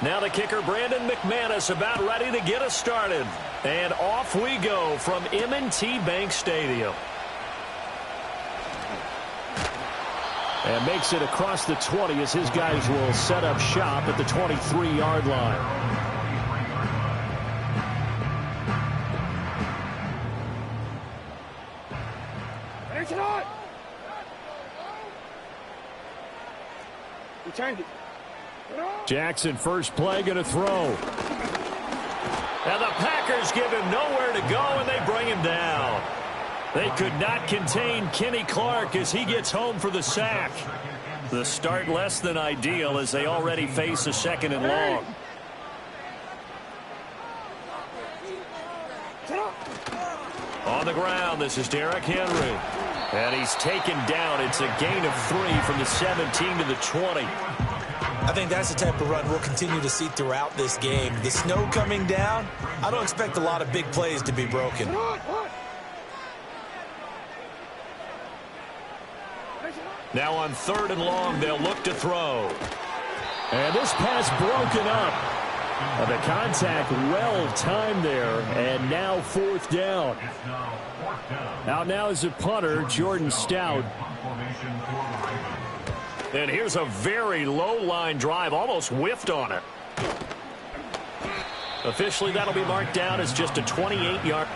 Now the kicker, Brandon McManus, about ready to get us started. And off we go from M&T Bank Stadium. And makes it across the 20 as his guys will set up shop at the 23-yard line. Jackson, first play, going to throw. And the Packers give him nowhere to go, and they bring him down. They could not contain Kenny Clark as he gets home for the sack. The start less than ideal as they already face a 2nd and long. On the ground, this is Derrick Henry. And he's taken down. It's a gain of 3 from the 17 to the 20. I think that's the type of run we'll continue to see throughout this game. The snow coming down, I don't expect a lot of big plays to be broken. Now on 3rd and long, they'll look to throw. And this pass broken up. The contact well timed there, and now 4th down. Out now is a punter, Jordan Stout. And here's a very low line drive, almost whiffed on it. Officially, that'll be marked down as just a 28-yard.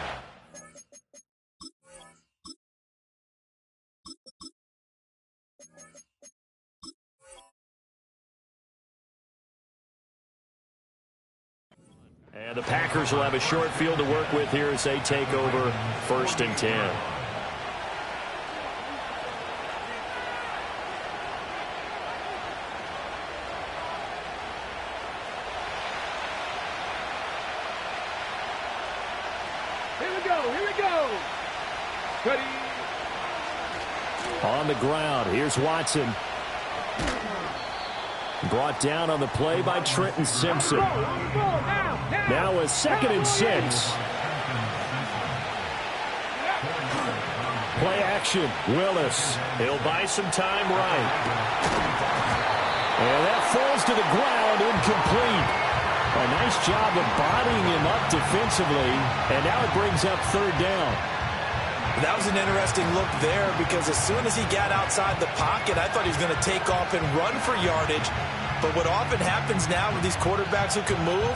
And the Packers will have a short field to work with here as they take over 1st and 10. Here we go. Ready. On the ground, here's Watson. Brought down on the play by Trenton Simpson. Now a 2nd and 6. Play action, Willis. He'll buy some time right. And that falls to the ground, incomplete. A nice job of bodying him up defensively, and now it brings up 3rd down. That was an interesting look there because as soon as he got outside the pocket, I thought he was going to take off and run for yardage. But what often happens now with these quarterbacks who can move,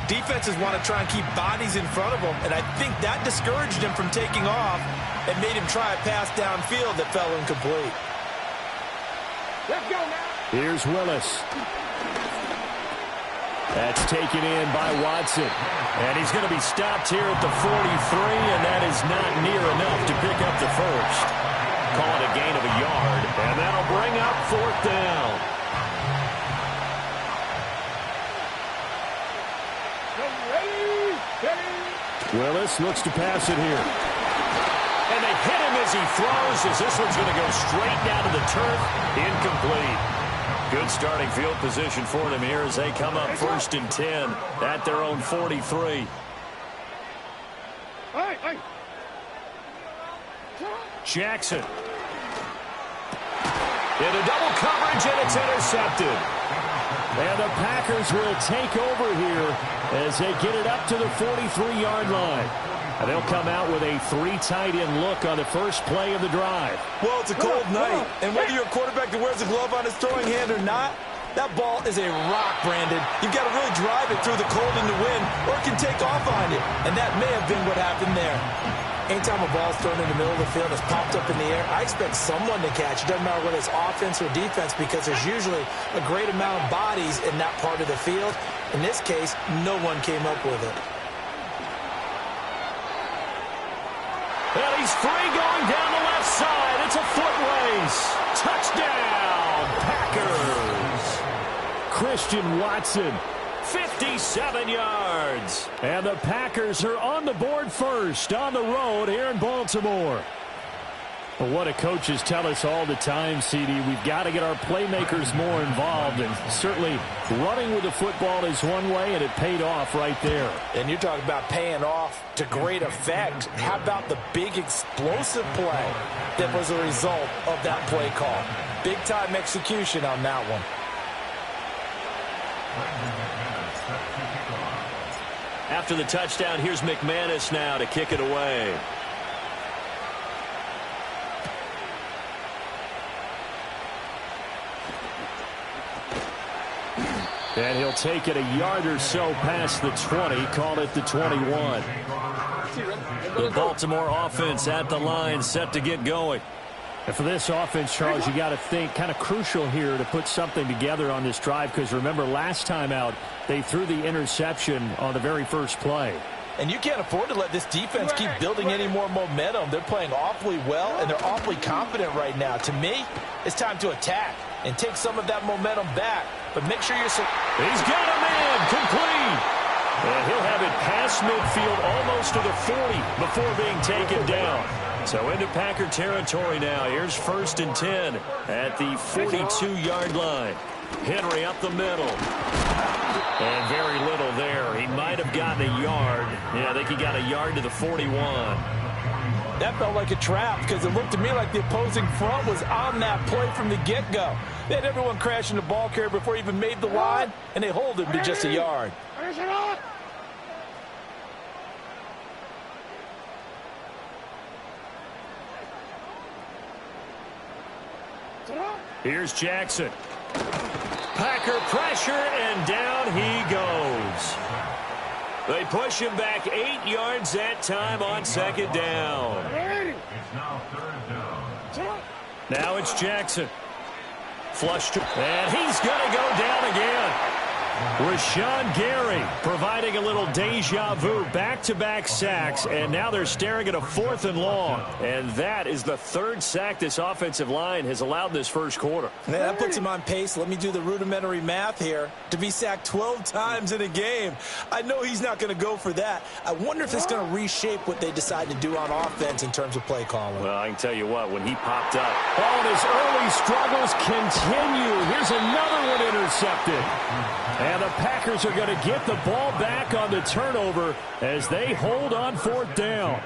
defenses want to try and keep bodies in front of them, and I think that discouraged him from taking off and made him try a pass downfield that fell incomplete. Let's go now. Here's Willis. That's taken in by Watson. And he's going to be stopped here at the 43, and that is not near enough to pick up the first. Call it a gain of a yard, and that'll bring up 4th down. Willis looks to pass it here. And they hit him as he throws, as this one's going to go straight down to the turf. Incomplete. Good starting field position for them here as they come up 1st and 10 at their own 43. Jackson. Into double coverage, and it's intercepted. And the Packers will take over here as they get it up to the 43-yard line. And they'll come out with a 3-tight-end look on the first play of the drive. Well, it's a cold night, and whether you're a quarterback that wears a glove on his throwing hand or not, that ball is a rock, Brandon. You've got to really drive it through the cold and the wind, or it can take off on you. And that may have been what happened there. Anytime a ball's thrown in the middle of the field, it's popped up in the air, I expect someone to catch. It doesn't matter whether it's offense or defense because there's usually a great amount of bodies in that part of the field. In this case, no one came up with it. And he's free going down the left side. It's a foot race. Touchdown, Packers. Christian Watson, 57 yards. And the Packers are on the board first on the road here in Baltimore. But what do coaches tell us all the time, CD? We've got to get our playmakers more involved, and certainly running with the football is one way, and it paid off right there. And you're talking about paying off to great effect. How about the big explosive play that was a result of that play call? Big-time execution on that one. After the touchdown, here's McManus now to kick it away. And he'll take it a yard or so past the 20, call it the 21. The Baltimore offense at the line, set to get going. And for this offense, Charles, you got to think kind of crucial here to put something together on this drive, because remember last time out they threw the interception on the very first play. And you can't afford to let this defense keep building any more momentum. They're playing awfully well, and they're awfully confident right now. To me, it's time to attack and take some of that momentum back. But make sure you're... He's got a man complete. And he'll have it past midfield almost to the 40 before being taken down. So into Packer territory now. Here's 1st and 10 at the 42-yard line. Henry up the middle. And very little there. He might have gotten a yard. Yeah, I think he got a yard to the 41. That felt like a trap because it looked to me like the opposing front was on that play from the get-go. They had everyone crashing the ball carrier before he even made the line, and they hold him to just a yard. Here's Jackson. Packer pressure, and down he goes. They push him back 8 yards that time on 2nd down. Now it's Jackson. Flush to, and he's going to go down again. Rashawn Gary providing a little deja vu, back-to-back sacks, and now they're staring at a 4th and long. And that is the 3rd sack this offensive line has allowed this first quarter. Man, that puts him on pace. Let me do the rudimentary math here. To be sacked 12 times in a game. I know he's not going to go for that. I wonder if it's going to reshape what they decide to do on offense in terms of play calling. Well, I can tell you what, when he popped up. Oh, and his early struggles continue. Here's another one intercepted. And the Packers are going to get the ball back on the turnover as they hold on 4th down.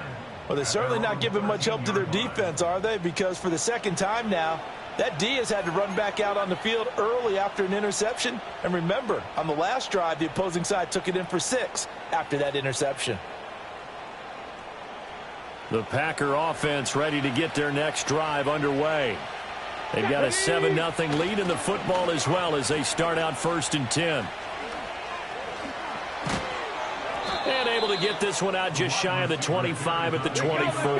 Well, they're certainly not giving much help to their defense, are they? Because for the 2nd time now, that D has had to run back out on the field early after an interception. And remember, on the last drive, the opposing side took it in for 6 after that interception. The Packer offense ready to get their next drive underway. They've got a 7-0 lead in the football as well as they start out 1st and 10. And able to get this one out just shy of the 25 at the 24.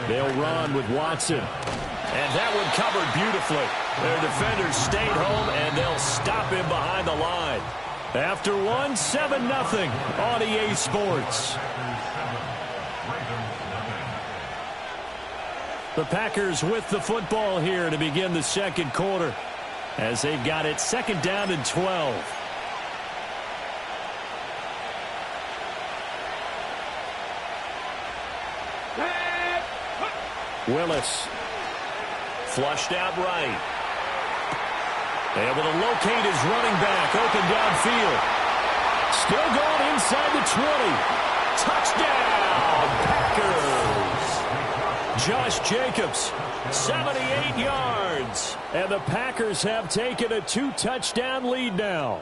They'll run with Watson. And that one covered beautifully. Their defenders stayed home, and they'll stop him behind the line. After one, 7-0 on EA Sports. The Packers with the football here to begin the 2nd quarter as they've got it 2nd down and 12. Willis flushed out right. Able to locate his running back, open downfield. Still going inside the 20. Touchdown, Packers. Josh Jacobs, 78 yards. And the Packers have taken a 2-touchdown lead now.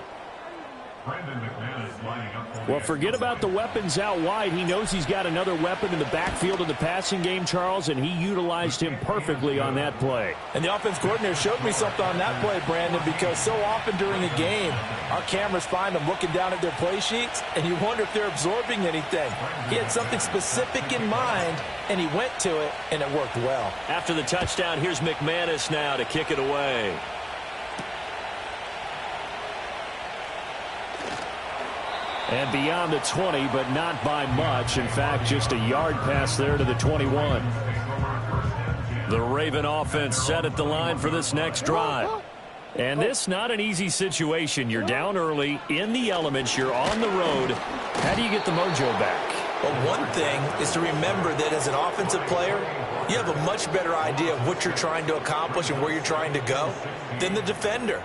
Well, forget about the weapons out wide. He knows he's got another weapon in the backfield of the passing game, Charles, and he utilized him perfectly on that play. And the offense coordinator showed me something on that play, Brandon, because so often during a game, our cameras find them looking down at their play sheets, and you wonder if they're absorbing anything. He had something specific in mind, and he went to it, and it worked well. After the touchdown, here's McManus now to kick it away. And beyond the 20, but not by much. In fact, just a yard pass there to the 21. The Raven offense set at the line for this next drive. And this not an easy situation. You're down early, in the elements, you're on the road. How do you get the mojo back? Well, one thing is to remember that as an offensive player, you have a much better idea of what you're trying to accomplish and where you're trying to go than the defender.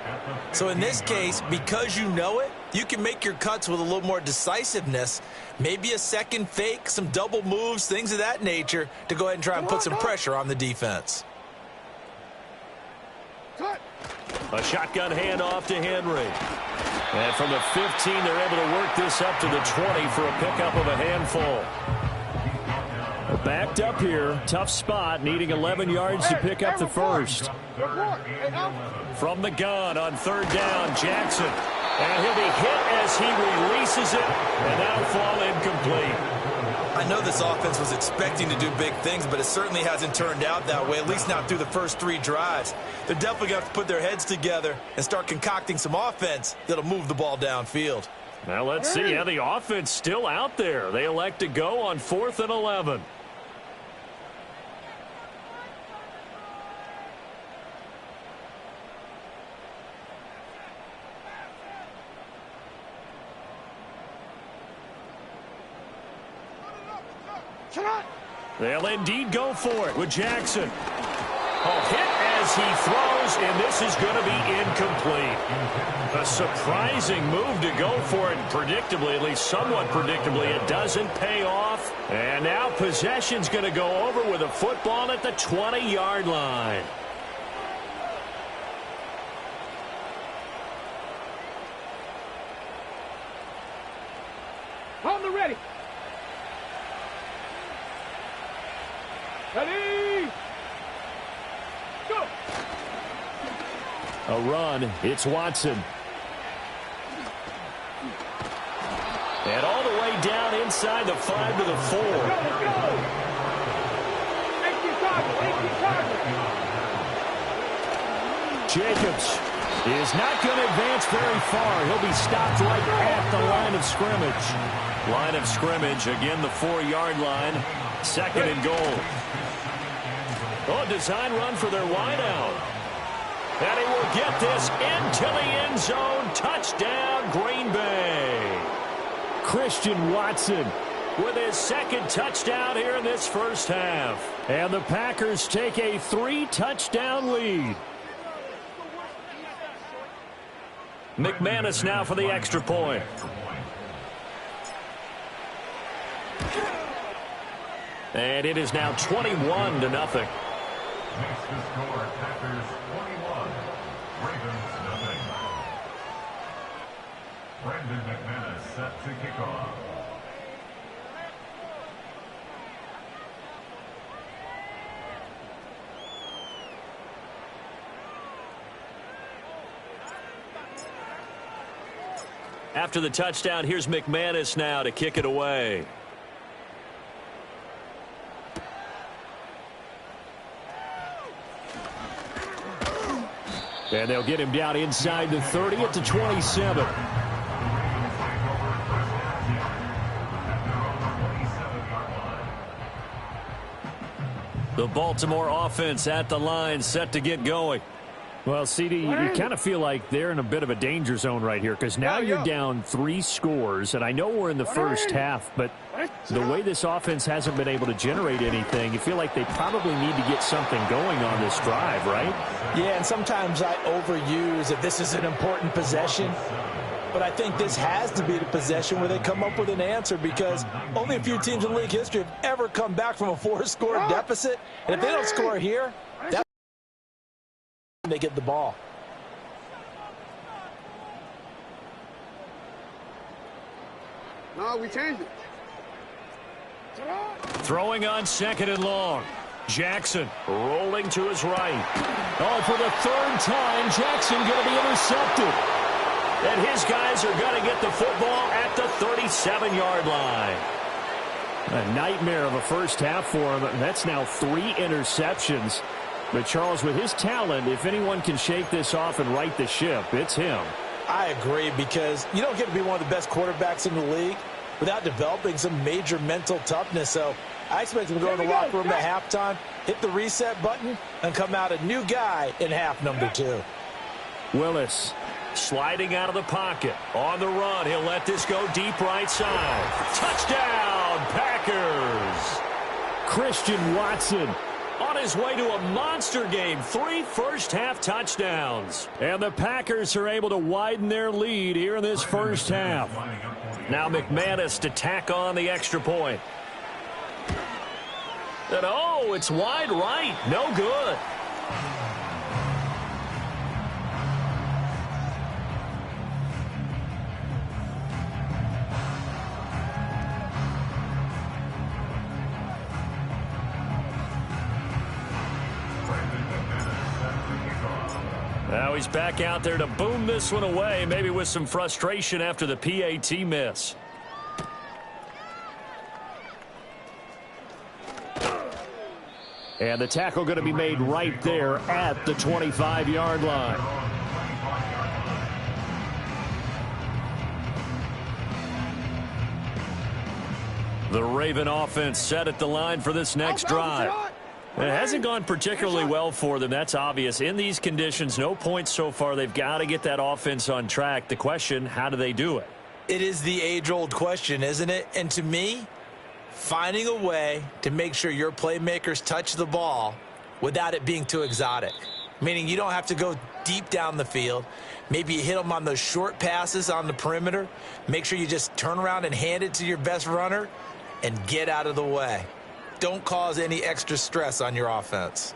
So in this case, because you know it, you can make your cuts with a little more decisiveness, maybe a second fake, some double moves, things of that nature, to go ahead and try and put some pressure on the defense. Cut. A shotgun handoff to Henry. And from the 15, they're able to work this up to the 20 for a pickup of a handful. Backed up here. Tough spot. Needing 11 yards to pick up the first. From the gun on third down, Jackson. And he'll be hit as he releases it. And that'll fall incomplete. I know this offense was expecting to do big things, but it certainly hasn't turned out that way, at least not through the first 3 drives. They're definitely going to have to put their heads together and start concocting some offense that'll move the ball downfield. Now let's see how the offense still out there. They elect to go on 4th and 11. They'll indeed go for it with Jackson. A hit as he throws, and this is going to be incomplete. A surprising move to go for it. Predictably, at least somewhat predictably, it doesn't pay off. And now possession's going to go over with a football at the 20-yard line. On the ready. Ready. Go. A run. It's Watson. And all the way down inside the 5 to the 4. Let's go. Make your target. Jacobs is not going to advance very far. He'll be stopped right at the line of scrimmage. Line of scrimmage, again the 4-yard line. 2nd and goal. Oh, design run for their wideout. And he will get this into the end zone. Touchdown, Green Bay. Christian Watson with his 2nd touchdown here in this first half. And the Packers take a 3-touchdown lead. McManus now for the extra point. And it is now 21-0. Makes the score Packers 21, Ravens nothing. Brandon McManus set to kick off. After the touchdown, here's McManus now to kick it away. And they'll get him down inside the 30 at the 27. The Baltimore offense at the line, set to get going. Well, CD, you kind of feel like they're in a bit of a danger zone right here because now you're down 3 scores, and I know we're in the first half, but the way this offense hasn't been able to generate anything, you feel like they probably need to get something going on this drive, right? Yeah, and sometimes I overuse if this is an important possession. But I think this has to be the possession where they come up with an answer because only a few teams in league history have ever come back from a 4-score deficit. And if they don't score here, that's when they get the ball. No, we changed it. Throwing on 2nd and long. Jackson rolling to his right. Oh, for the 3rd time, Jackson going to be intercepted. And his guys are going to get the football at the 37-yard line. A nightmare of a first half for him. That's now 3 interceptions. But Charles, with his talent, if anyone can shake this off and right the ship, it's him. I agree because you don't get to be one of the best quarterbacks in the league without developing some major mental toughness. So I expect him to go in the locker room at halftime, hit the reset button, and come out a new guy in half number 2. Willis sliding out of the pocket. On the run, he'll let this go deep right side. Touchdown, Packers! Christian Watson on his way to a monster game. 3 first-half touchdowns. And the Packers are able to widen their lead here in this first half. Now McManus to tack on the extra point. And oh, it's wide right. No good. Now he's back out there to boom this one away, maybe with some frustration after the PAT miss. And the tackle going to be made right there at the 25-yard line. The Raven offense set at the line for this next drive. It hasn't gone particularly well for them. That's obvious. In these conditions, no points so far. They've got to get that offense on track. The question, how do they do it? It is the age-old question, isn't it? And to me, finding a way to make sure your playmakers touch the ball without it being too exotic. Meaning you don't have to go deep down the field. Maybe you hit them on those short passes on the perimeter. Make sure you just turn around and hand it to your best runner and get out of the way. Don't cause any extra stress on your offense.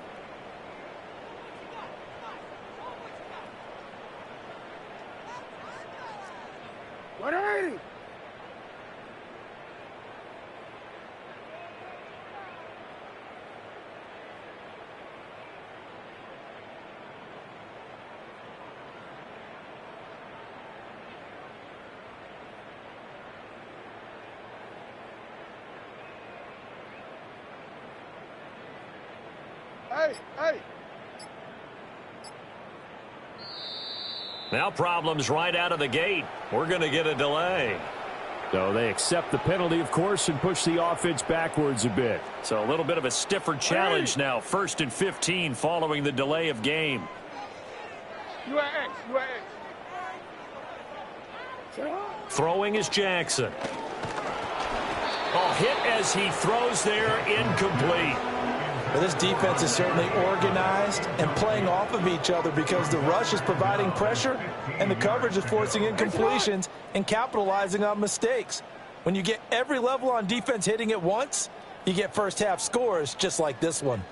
What are you? Hey! Now problems right out of the gate. We're going to get a delay. So they accept the penalty, of course, and push the offense backwards a bit. So a little bit of a stiffer challenge now. 1st and 15 following the delay of game. You are X. Throwing is Jackson. Oh, hit as he throws there, incomplete. Well, this defense is certainly organized and playing off of each other because the rush is providing pressure and the coverage is forcing incompletions and capitalizing on mistakes. When you get every level on defense hitting at once, you get first half scores just like this one.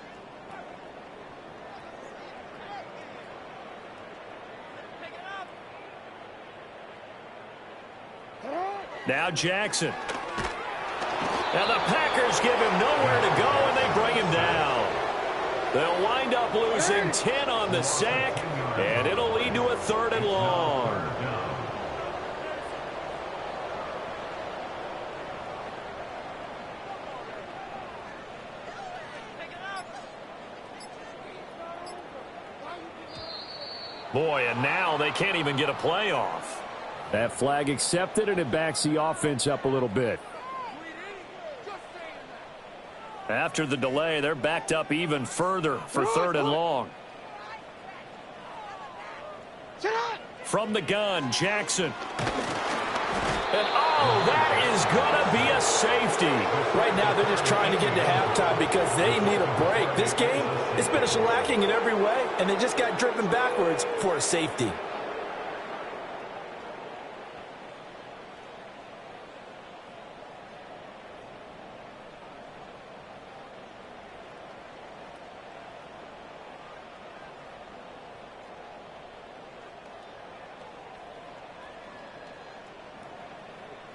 Now Jackson. And the Packers give him nowhere to go, and they bring him down. They'll wind up losing 10 on the sack, and it'll lead to a 3rd and long. Boy, and now they can't even get a playoff. That flag accepted, and it backs the offense up a little bit. After the delay, they're backed up even further for 3rd and long. From the gun, Jackson. And oh, that is going to be a safety. Right now, they're just trying to get to halftime because they need a break. This game, it's been a shellacking in every way, and they just got driven backwards for a safety.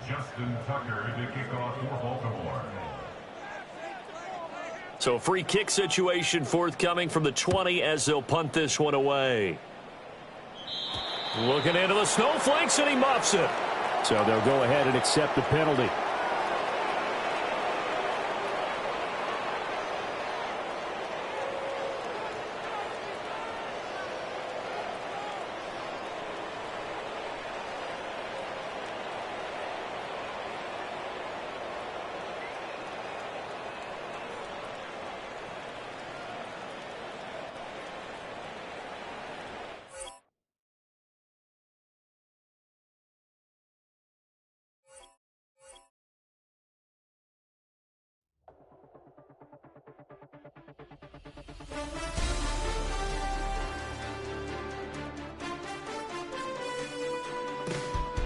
Justin Tucker to kick off for Baltimore. So free kick situation forthcoming from the 20 as they'll punt this one away. Looking into the snowflakes, and he muffs it. So they'll go ahead and accept the penalty.